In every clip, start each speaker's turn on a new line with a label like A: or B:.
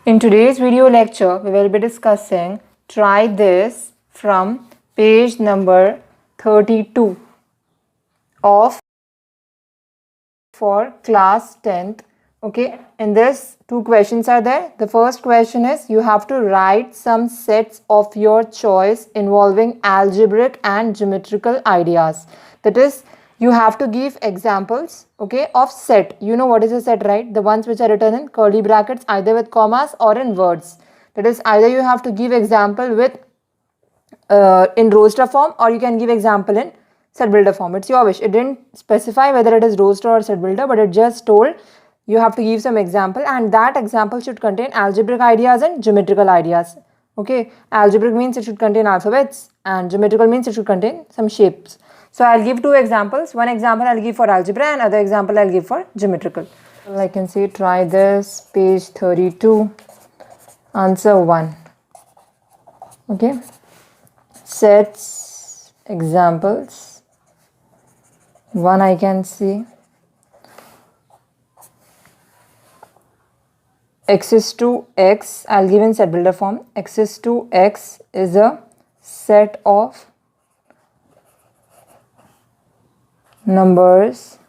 A: In today's video lecture, we will be discussing try this from page number 32 of for class 10th. Okay, in this two questions are there. The first question is you have to write some sets of your choice involving algebraic and geometrical ideas. That is, you have to give examples, okay, of set. You know what is a set, right? The ones which are written in curly brackets, either with commas or in words. That is, either you have to give example with in roster form, or you can give example in set builder form. It's your wish. It didn't specify whether it is roster or set builder, but it just told you have to give some example, and that example should contain algebraic ideas and geometrical ideas. Okay, algebraic means it should contain alphabets, and geometrical means it should contain some shapes. So I'll give two examples. One example I'll give for algebra and other example I'll give for geometrical. Well, I can say try this, page 32, answer 1. Okay, sets, examples. 1 I can see. X is to X, I'll give in set builder form. X is to X is a set of numbers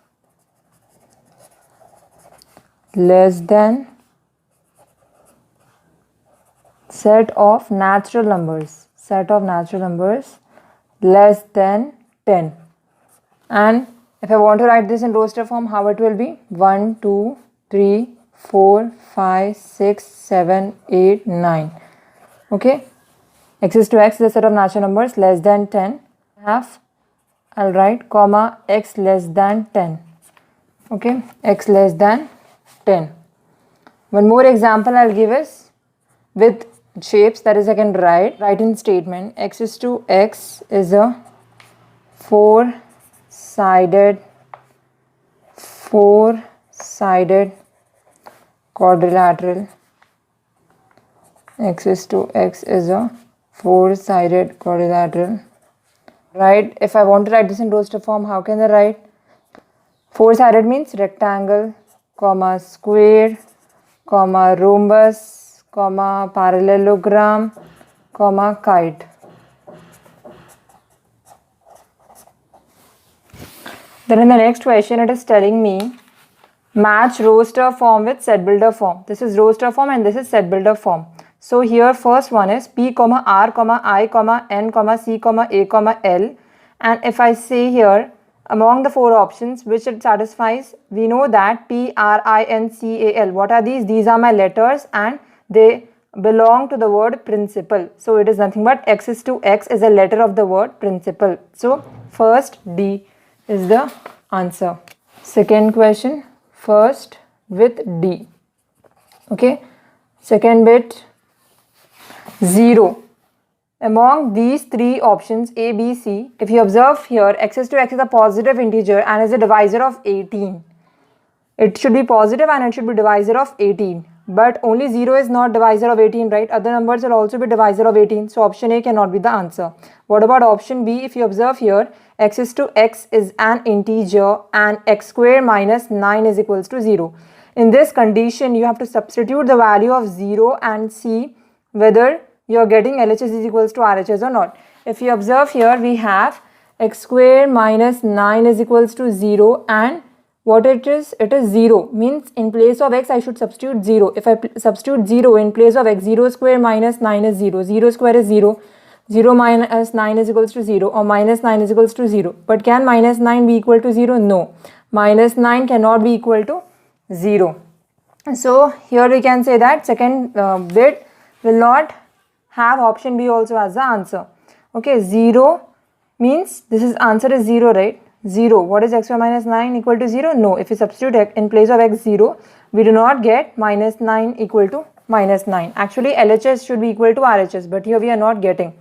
A: less than set of natural numbers less than 10. And if I want to write this in roster form, how it will be? 1 2 3 4 5 6 7 8 9. Okay, X is to X is a set of natural numbers less than 10. I'll write comma X less than 10. Okay, X less than 10. One more example I'll give is with shapes, that is I can write in statement. X is to X is a four-sided quadrilateral. X is to X is a four-sided quadrilateral. Right, if I want to write this in roster form, how can I write? Four-sided means rectangle, comma square, comma rhombus, comma parallelogram, comma kite. Then in the next question, it is telling me match roster form with set builder form. This is roster form and this is set builder form. So here first one is P, R, I, N, C, A, L. And if I say here among the four options which it satisfies, we know that P, R, I, N, C, A, L. What are these? These are my letters and they belong to the word principal. So it is nothing but X is to X is a letter of the word principal. So first D is the answer. Second question, first with D. Okay, second bit 0. Among these three options A, B, C, if you observe here, X is to X is a positive integer and is a divisor of 18. It should be positive and it should be divisor of 18. But only 0 is not divisor of 18, right? Other numbers will also be divisor of 18. So option A cannot be the answer. What about option B? If you observe here, X is to X is an integer and X square minus 9 is equals to 0. In this condition, you have to substitute the value of 0 and see whether you are getting LHS is equals to RHS or not. If you observe here, we have X square minus 9 is equals to 0, and what it is 0. Means in place of X, I should substitute 0. If I substitute 0 in place of X, 0 square minus 9 is 0. 0 square is 0. 0 minus 9 is equals to 0, or minus 9 is equals to 0. But can minus 9 be equal to 0? No. Minus 9 cannot be equal to 0. So here we can say that second bit will not have option B also as the answer. Okay, 0 means this is answer is 0, right? 0. What is X square minus 9 equal to 0? No. If we substitute in place of X 0, we do not get minus 9 equal to minus 9. Actually, LHS should be equal to RHS, but here we are not getting.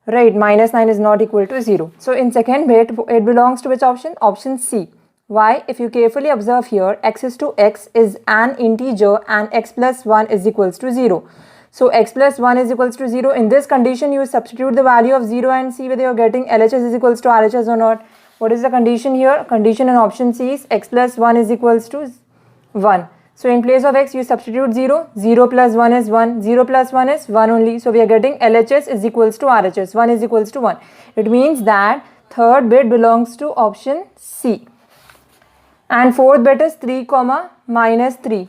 A: Right, minus 9 is not equal to 0. So in second bit, it belongs to which option? Option C. Why? If you carefully observe here, X is to X is an integer and X plus 1 is equals to 0. So X plus 1 is equals to 0. In this condition, you substitute the value of 0 and see whether you are getting LHS is equals to RHS or not. What is the condition here? Condition in option C is X plus 1 is equals to 1. So in place of x, you substitute 0. 0 plus 1 is 1. 0 plus 1 is 1 only. So we are getting LHS is equals to RHS. 1 is equals to 1. It means that third bit belongs to option C. And fourth bit is 3 comma minus 3.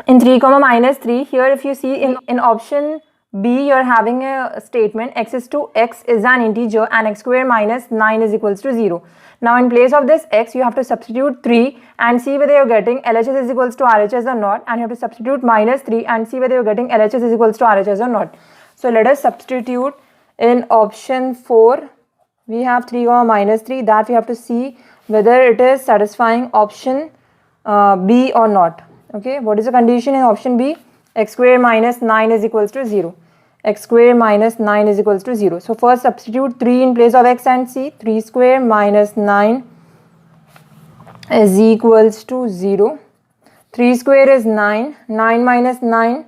A: In 3 comma minus 3, here if you see in option B, you are having a statement x is to x is an integer and x square minus 9 is equals to 0. Now in place of this x, you have to substitute 3 and see whether you are getting LHS is equals to RHS or not, and you have to substitute minus 3 and see whether you are getting LHS is equals to RHS or not. So let us substitute in option 4. We have 3 comma minus 3, that we have to see whether it is satisfying option B or not. Okay, what is the condition in option B? X square minus 9 is equals to 0. X square minus 9 is equals to 0. So first substitute 3 in place of x and see. 3 square minus 9 is equals to 0. 3 square is 9. 9 minus 9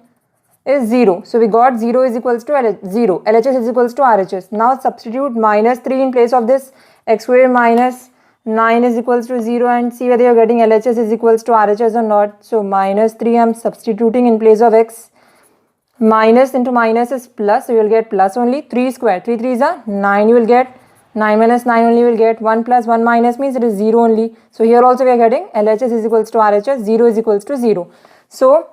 A: is 0. So we got 0 is equals to 0. LHS is equals to RHS. Now substitute minus 3 in place of this. X square minus 9 is equals to 0 and see whether you are getting LHS is equals to RHS or not. So minus 3 I am substituting in place of x. Minus into minus is plus, so you will get plus only. 3 square, 3 3s are 9, you will get 9 minus 9 only, you will get 1 plus 1 minus means it is 0 only. So here also we are getting LHS is equals to RHS, 0 is equals to 0. So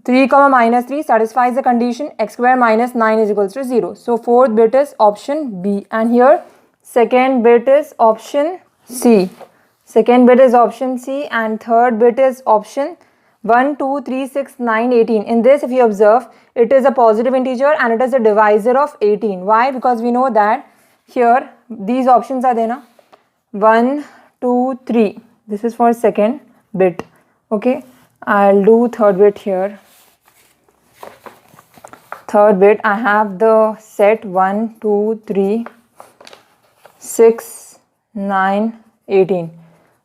A: 3 comma minus 3 satisfies the condition x square minus 9 is equals to 0. So fourth bit is option B, and here second bit is option C. Second bit is option C and third bit is option 1, 2, 3, 6, 9, 18. In this, if you observe, it is a positive integer and it is a divisor of 18. Why? Because we know that here these options are there now. 1, 2, 3. This is for second bit. Okay, I'll do third bit here. Third bit, I have the set 1, 2, 3, 6, 9, 18.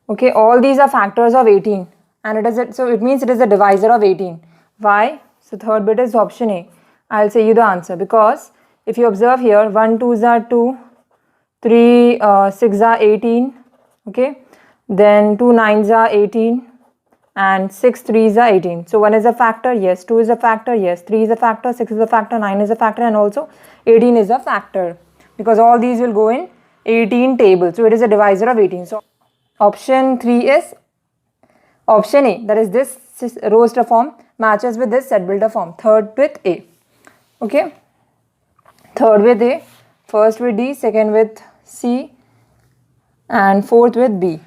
A: Okay, all these are factors of 18. And so it means it is a divisor of 18. Why? So third bit is option A. I'll say you the answer, because if you observe here 1 2s are 2, 3 6 are 18, okay, then 2 9s are 18 and 6 3s are 18. So 1 is a factor, yes. 2 is a factor, yes. 3 is a factor, 6 is a factor, 9 is a factor, and also 18 is a factor, because all these will go in 18 table. So it is a divisor of 18. So option 3 is option A, that is this roster form matches with this set builder form. Third with A. Okay. Third with A, first with D, second with C, and fourth with B.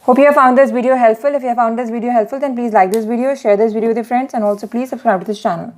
A: Hope you have found this video helpful. If you have found this video helpful, then please like this video, share this video with your friends, and also please subscribe to this channel.